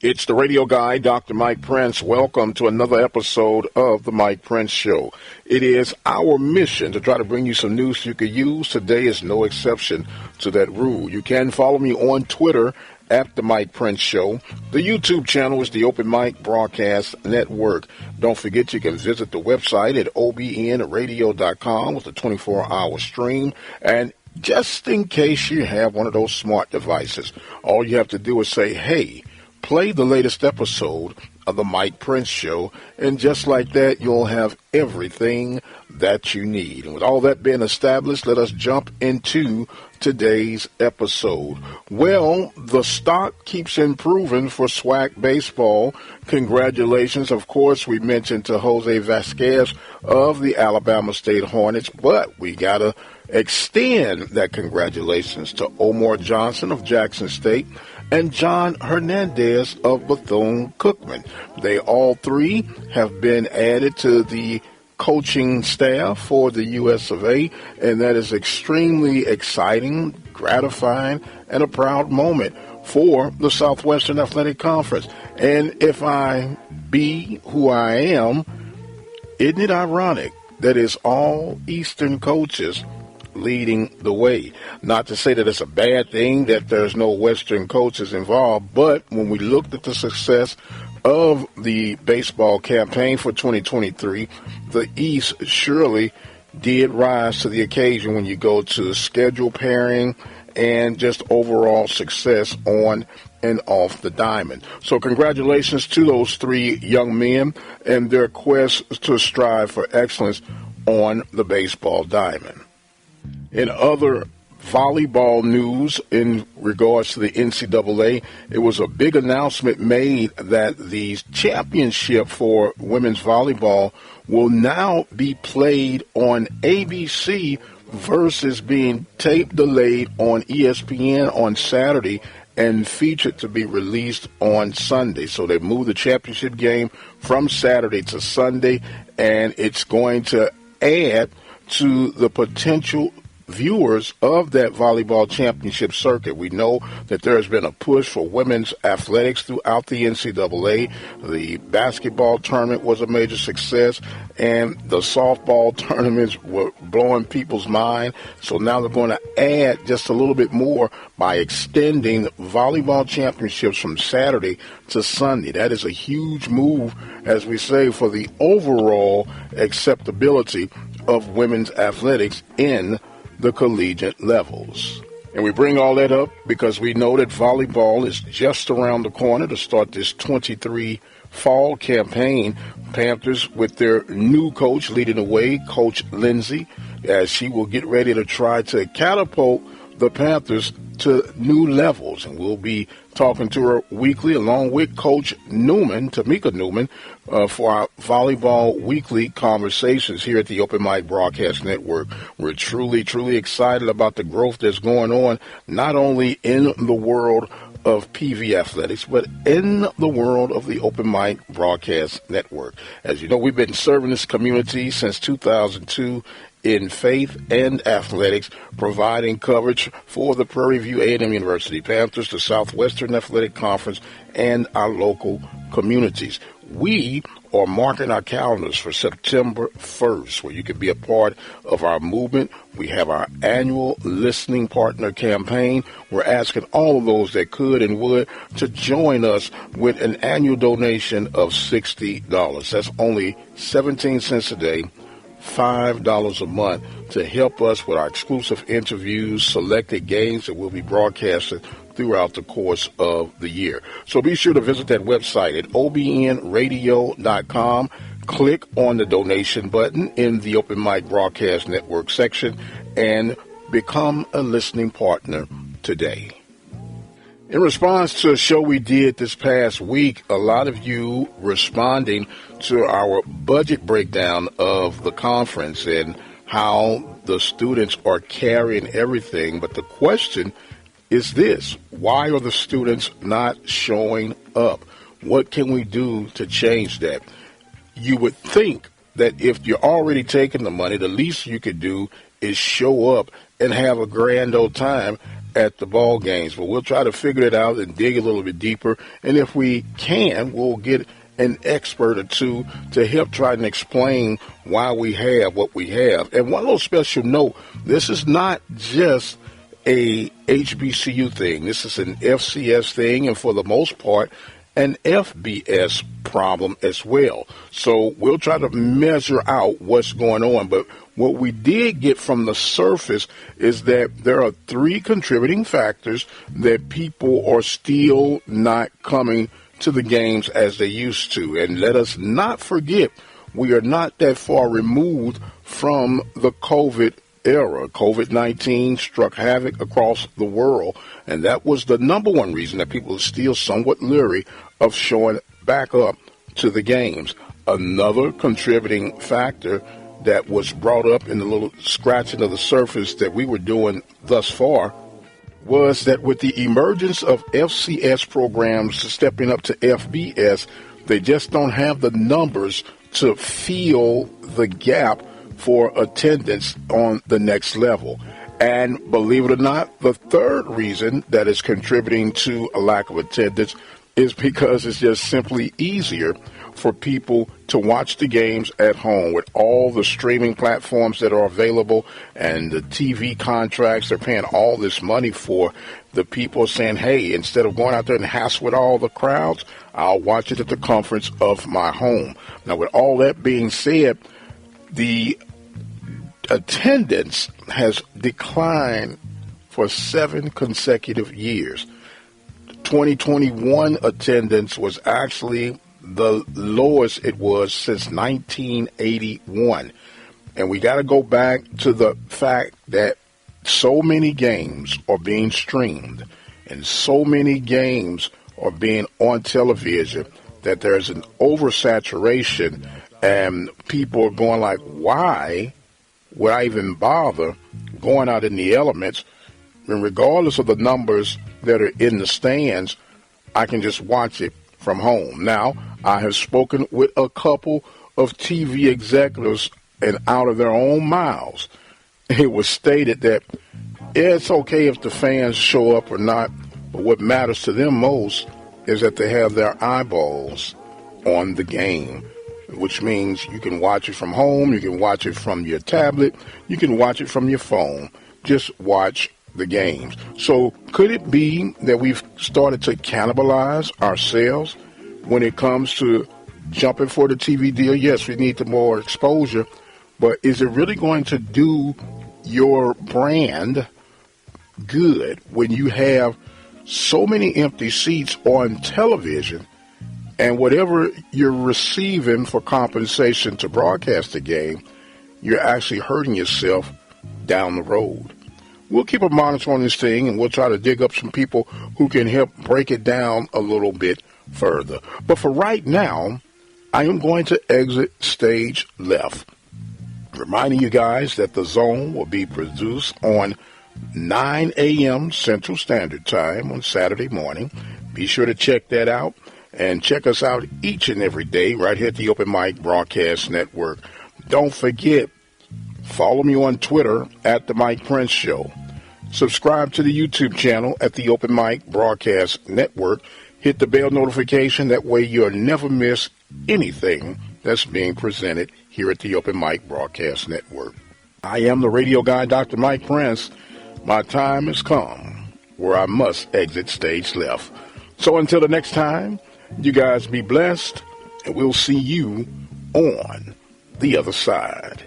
It's the radio guy, Dr. Mike Prince. Welcome to another episode of the Mike Prince Show. It is our mission to try to bring you some news you could use. Today is no exception to that rule. You can follow me on Twitter at the Mike Prince Show. The YouTube channel is the Open Mic Broadcast Network. Don't forget you can visit the website at obnradio.com with a 24-hour stream. And just in case you have one of those smart devices, all you have to do is say, hey, play the latest episode of the Mike Prince Show, and just like that, you'll have everything that you need. And with all that being established, let us jump into today's episode. Well, the stock keeps improving for SWAC baseball. Congratulations. Of course, we mentioned to Jose Vasquez of the Alabama State Hornets, but we got to extend that congratulations to Omar Johnson of Jackson State and John Hernandez of Bethune-Cookman. They all three have been added to the coaching staff for the US of A, and that is extremely exciting, gratifying, and a proud moment for the Southwestern Athletic Conference. And if I be who I am, isn't it ironic that it's all Eastern coaches leading the way? Not to say that it's a bad thing that there's no Western coaches involved, but when we looked at the success of the baseball campaign for 2023, the East surely did rise to the occasion when you go to schedule pairing and just overall success on and off the diamond. So congratulations to those three young men and their quest to strive for excellence on the baseball diamond. In other volleyball news in regards to the NCAA, it was a big announcement made that the championship for women's volleyball will now be played on ABC versus being tape delayed on ESPN on Saturday and featured to be released on Sunday. So they moved the championship game from Saturday to Sunday, and it's going to add to the potential viewers of that volleyball championship circuit. We know that there has been a push for women's athletics throughout the NCAA. The basketball tournament was a major success, and the softball tournaments were blowing people's mind. So now they're going to add just a little bit more by extending volleyball championships from Saturday to Sunday. That is a huge move, as we say, for the overall acceptability of women's athletics in the collegiate levels. And we bring all that up because we know that volleyball is just around the corner to start this 23 fall campaign. Panthers with their new coach leading the way, Coach Lindsay, as she will get ready to try to catapult the Panthers to new levels. And we'll be talking to her weekly along with Coach Newman, Tamika Newman, for our Volleyball Weekly conversations here at the Open Mic Broadcast Network. We're truly, truly excited about the growth that's going on, not only in the world of PV athletics, but in the world of the Open Mic Broadcast Network. As you know, we've been serving this community since 2002 in faith and athletics, providing coverage for the Prairie View A&M University Panthers, the Southwestern Athletic Conference, and our local communities. We are marking our calendars for September 1st, where you can be a part of our movement. We have our annual Listening Partner campaign. We're asking all of those that could and would to join us with an annual donation of $60. That's only 17 cents a day, $5 a month, to help us with our exclusive interviews, selected games that will be broadcasted throughout the course of the year. So be sure to visit that website at obnradio.com. Click on the donation button in the Open Mic Broadcast Network section and become a listening partner today. In response to a show we did this past week, a lot of you responding to our budget breakdown of the conference and how the students are carrying everything. But the question is this: why are the students not showing up? What can we do to change that? You would think that if you're already taking the money, the least you could do is show up and have a grand old time at the ball games, but we'll try to figure it out and dig a little bit deeper. And if we can, we'll get an expert or two to help try and explain why we have what we have. And one little special note, this is not just a HBCU thing. This is an FCS thing, and for the most part, an FBS problem as well. So we'll try to measure out what's going on. But what we did get from the surface is that there are 3 contributing factors that people are still not coming to the games as they used to. And let us not forget, we are not that far removed from the COVID era. COVID-19 struck havoc across the world, and that was the number one reason that people are still somewhat leery of showing back up to the games. Another contributing factor that was brought up in the little scratching of the surface that we were doing thus far was that with the emergence of FCS programs stepping up to FBS, they just don't have the numbers to fill the gap for attendance on the next level. And believe it or not, the third reason that is contributing to a lack of attendance is because it's just simply easier for people to watch the games at home with all the streaming platforms that are available and the TV contracts they're paying all this money for. The people are saying, hey, instead of going out there and hassle with all the crowds, I'll watch it at the comforts of my home. Now, with all that being said, the attendance has declined for 7 consecutive years. 2021 attendance was actually the lowest it was since 1981. And we got to go back to the fact that so many games are being streamed and so many games are being on television that there's an oversaturation, and people are going like, why would I even bother going out in the elements? And regardless of the numbers that are in the stands, I can just watch it from home. Now, I have spoken with a couple of TV executives, and out of their own mouths, it was stated that it's okay if the fans show up or not, but what matters to them most is that they have their eyeballs on the game, which means you can watch it from home, you can watch it from your tablet, you can watch it from your phone. Just watch the games. So could it be that we've started to cannibalize ourselves when it comes to jumping for the TV deal? Yes, we need the more exposure, but is it really going to do your brand good when you have so many empty seats on television, and whatever you're receiving for compensation to broadcast the game, you're actually hurting yourself down the road? We'll keep a monitor on this thing, and we'll try to dig up some people who can help break it down a little bit further. But for right now, I am going to exit stage left, reminding you guys that The Zone will be produced on 9 a.m. Central Standard Time on Saturday morning. Be sure to check that out, and check us out each and every day right here at the Open Mic Broadcast Network. Don't forget, follow me on Twitter at The Mike Prince Show. Subscribe to the YouTube channel at the Open Mic Broadcast Network. Hit the bell notification. That way you'll never miss anything that's being presented here at the Open Mic Broadcast Network. I am the radio guy, Dr. Mike Prince. My time has come where I must exit stage left. So until the next time, you guys be blessed, and we'll see you on the other side.